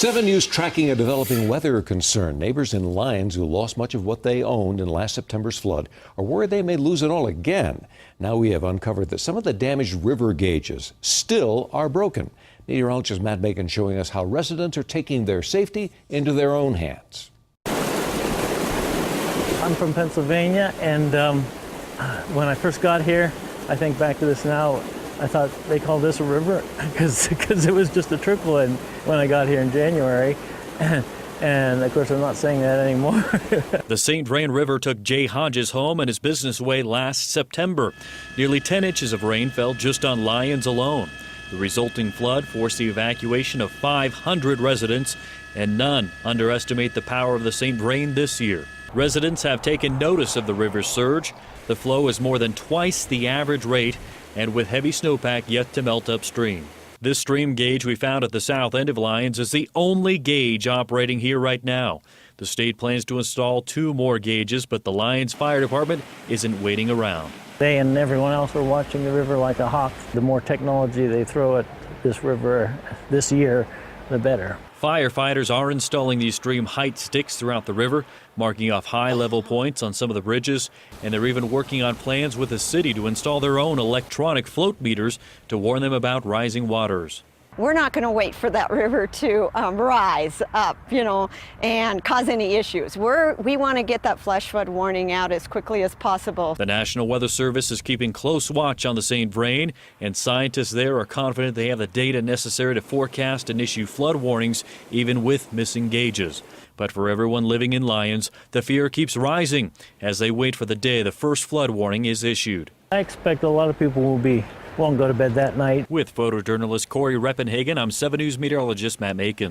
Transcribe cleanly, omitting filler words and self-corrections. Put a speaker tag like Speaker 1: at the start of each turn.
Speaker 1: 7 News tracking a developing weather concern. Neighbors in Lyons who lost much of what they owned in last September's flood are worried they may lose it all again. Now we have uncovered that some of the damaged river gauges still are broken. Meteorologist Matt Bacon showing us how residents are taking their safety into their own hands.
Speaker 2: I'm from Pennsylvania, and when I first got here, I think back to this now, I thought they called this a river because it was just a trickle in when I got here in January. And of course, I'm not saying that anymore.
Speaker 3: The St. Vrain River took Jay Hodges' home and his business away last September. Nearly 10 inches of rain fell just on Lyons alone. The resulting flood forced the evacuation of 500 residents, and none underestimate the power of the St. Vrain this year. Residents have taken notice of the river's surge. The flow is more than twice the average rate, and with heavy snowpack yet to melt upstream. This stream gauge we found at the south end of Lyons is the only gauge operating here right now. The state plans to install 2 more gauges, but the Lyons Fire Department isn't waiting around.
Speaker 2: They and everyone else are watching the river like a hawk. The more technology they throw at this river this year, the better.
Speaker 3: Firefighters are installing these stream height sticks throughout the river, marking off high-level points on some of the bridges, and they're even working on plans with the city to install their own electronic float meters to warn them about rising waters.
Speaker 4: We're not going to wait for that river to rise up, and cause any issues. We want to get that flash flood warning out as quickly as possible.
Speaker 3: The National Weather Service is keeping close watch on the St. Vrain, and scientists there are confident they have the data necessary to forecast and issue flood warnings, even with missing gauges. But for everyone living in Lyons, the fear keeps rising as they wait for the day the first flood warning is issued.
Speaker 2: I expect a lot of people won't go to bed that night.
Speaker 3: With photojournalist Corey Reppenhagen, I'm 7 News meteorologist Matt Bacon.